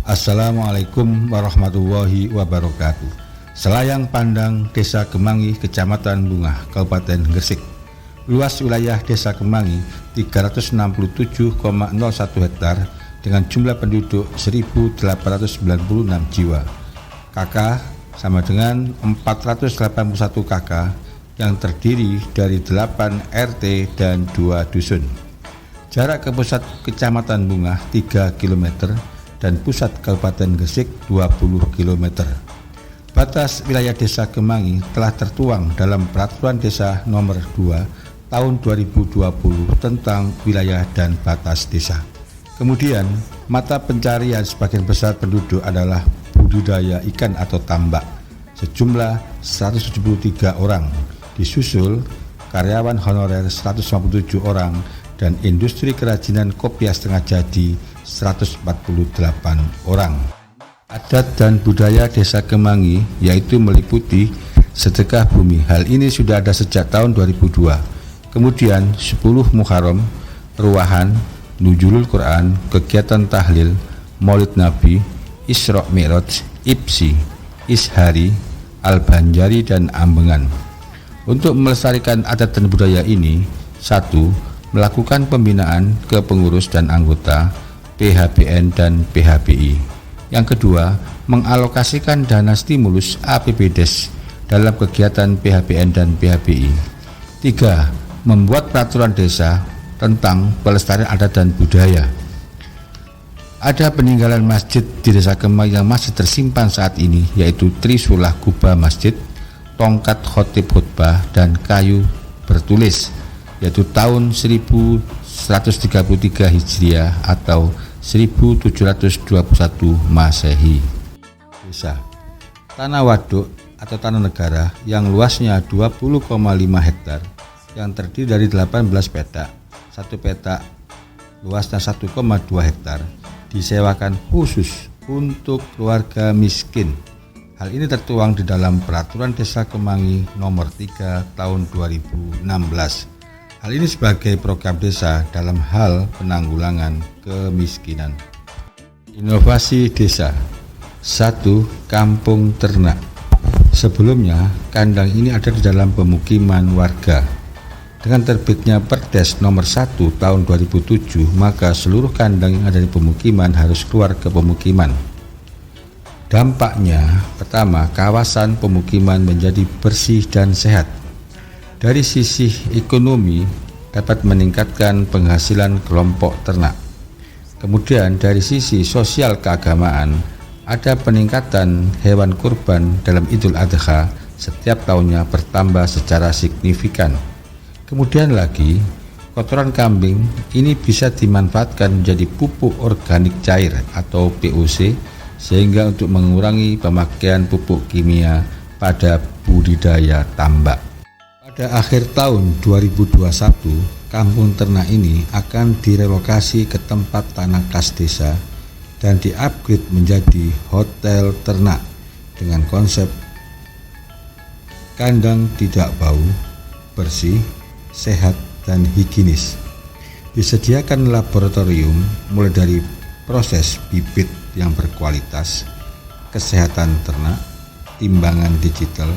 Assalamualaikum warahmatullahi wabarakatuh. Selayang Pandang, Desa Kemangi, Kecamatan Bungah, Kabupaten Gresik. Luas wilayah Desa Kemangi 367,01 hektar dengan jumlah penduduk 1.896 jiwa. KK sama dengan 481 KK yang terdiri dari 8 RT dan 2 dusun. Jarak ke pusat Kecamatan Bungah 3 km dan pusat Kabupaten Gresik 20 km. Batas wilayah Desa Kemangi telah tertuang dalam Peraturan Desa Nomor 2 Tahun 2020 tentang wilayah dan batas desa. Kemudian, mata pencarian sebagian besar penduduk adalah budidaya ikan atau tambak, sejumlah 173 orang, disusul karyawan honorer 157 orang, dan industri kerajinan kopiah setengah jadi 148 orang. Adat dan budaya Desa Kemangi yaitu meliputi sedekah bumi. Hal ini sudah ada sejak tahun 2002. Kemudian 10 Muharram, ruwahan, nuzulul Quran, kegiatan tahlil, Maulid Nabi, Isra Mi'raj, Ipsi, Ishari, Al-Banjari, dan Ambengan. Untuk melestarikan adat dan budaya ini, 1. Melakukan pembinaan ke pengurus dan anggota PHBN dan PHBI. Yang kedua, mengalokasikan dana stimulus APBDes dalam kegiatan PHBN dan PHBI. 3. Membuat peraturan desa tentang pelestarian adat dan budaya. Ada peninggalan masjid di Desa Kemangi yang masih tersimpan saat ini, yaitu Trisulah Kubah Masjid, tongkat khotib khutbah, dan kayu bertulis, yaitu tahun 1133 Hijriah atau 1721 Masehi. Desa Tanah Waduk atau tanah negara yang luasnya 20,5 hektar yang terdiri dari 18 petak. Satu petak luasnya 1,2 hektar disewakan khusus untuk keluarga miskin. Hal ini tertuang di dalam Peraturan Desa Kemangi Nomor 3 Tahun 2016. Hal ini sebagai program desa dalam hal penanggulangan kemiskinan. Inovasi desa. 1. Kampung ternak. Sebelumnya, kandang ini ada di dalam pemukiman warga. Dengan terbitnya Perdes Nomor 1 Tahun 2007, maka seluruh kandang yang ada di pemukiman harus keluar ke pemukiman. Dampaknya, pertama, kawasan pemukiman menjadi bersih dan sehat. Dari sisi ekonomi dapat meningkatkan penghasilan kelompok ternak. Kemudian dari sisi sosial keagamaan ada peningkatan hewan kurban dalam Idul Adha setiap tahunnya bertambah secara signifikan. Kemudian lagi kotoran kambing ini bisa dimanfaatkan menjadi pupuk organik cair atau POC sehingga untuk mengurangi pemakaian pupuk kimia pada budidaya tambak. Pada akhir tahun 2021, kampung ternak ini akan direlokasi ke tempat tanah kas desa dan di-upgrade menjadi hotel ternak dengan konsep kandang tidak bau, bersih, sehat, dan higienis. Disediakan laboratorium mulai dari proses bibit yang berkualitas, kesehatan ternak, timbangan digital,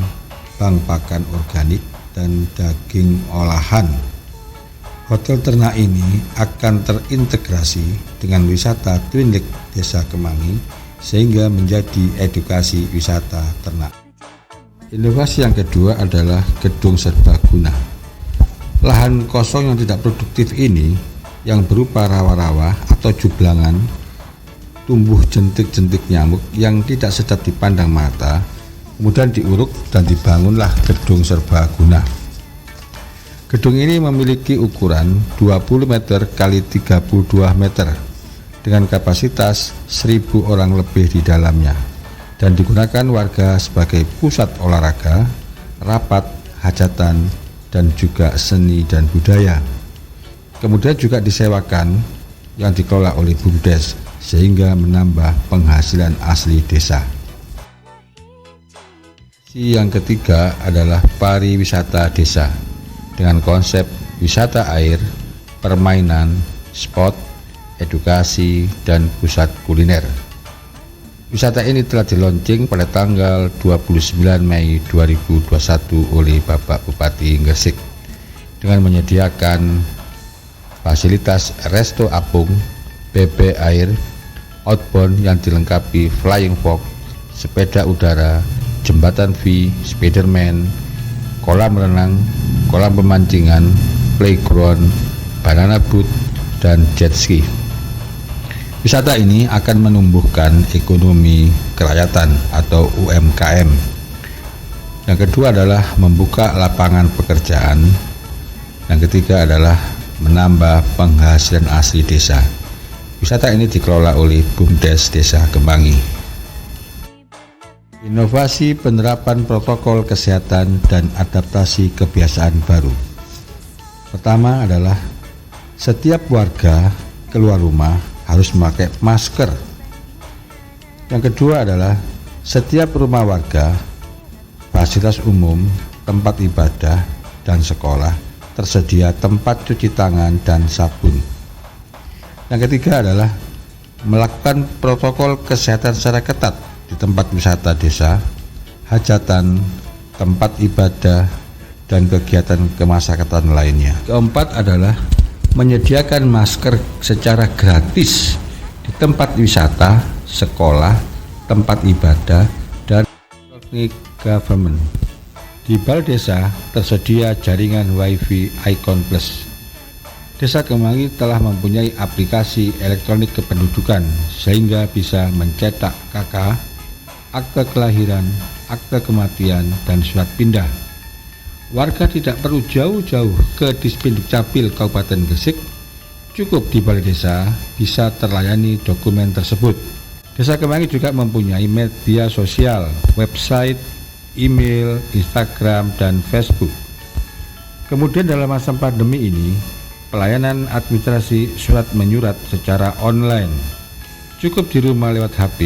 bank pakan organik, dan daging olahan. Hotel ternak ini akan terintegrasi dengan wisata Twin Lake Desa Kemangi sehingga menjadi edukasi wisata ternak. Inovasi yang kedua adalah gedung serbaguna. Lahan kosong yang tidak produktif ini yang berupa rawa-rawa atau jublangan, tumbuh jentik-jentik nyamuk yang tidak sedap dipandang mata, kemudian diuruk dan dibangunlah gedung serbaguna. Gedung ini memiliki ukuran 20 meter kali 32 meter dengan kapasitas 1.000 orang lebih di dalamnya dan digunakan warga sebagai pusat olahraga, rapat, hajatan, dan juga seni dan budaya. Kemudian juga disewakan yang dikelola oleh BUMDes sehingga menambah penghasilan asli desa. Yang ketiga adalah pariwisata desa dengan konsep wisata air, permainan, spot, edukasi, dan pusat kuliner. Wisata ini telah dilaunching pada tanggal 29 Mei 2021 oleh Bapak Bupati Gresik dengan menyediakan fasilitas resto apung, BB air, outbound yang dilengkapi flying fox, sepeda udara, jembatan V, Spiderman, kolam renang, kolam pemancingan, playground, banana boat, dan jet ski. Wisata ini akan menumbuhkan ekonomi kerakyatan atau UMKM. Yang kedua adalah membuka lapangan pekerjaan. Yang ketiga adalah menambah penghasilan asli desa. Wisata ini dikelola oleh BUMDes Desa Kemangi. Inovasi penerapan protokol kesehatan dan adaptasi kebiasaan baru. Pertama adalah setiap warga keluar rumah harus memakai masker. Yang kedua adalah setiap rumah warga, fasilitas umum, tempat ibadah, dan sekolah tersedia tempat cuci tangan dan sabun. Yang ketiga adalah melakukan protokol kesehatan secara ketat di tempat wisata desa, hajatan, tempat ibadah, dan kegiatan kemasyarakatan lainnya. Keempat adalah menyediakan masker secara gratis di tempat wisata, sekolah, tempat ibadah, dan government. Di Balai Desa tersedia jaringan WiFi Icon Plus. Desa Kemangi telah mempunyai aplikasi elektronik kependudukan sehingga bisa mencetak KK, akte kelahiran, akte kematian, dan surat pindah. Warga tidak perlu jauh-jauh ke Dispendukcapil Kabupaten Gresik, cukup di Balai Desa bisa terlayani dokumen tersebut. Desa Kemangi juga mempunyai media sosial, website, email, Instagram, dan Facebook. Kemudian dalam masa pandemi ini, pelayanan administrasi surat menyurat secara online, cukup di rumah lewat HP.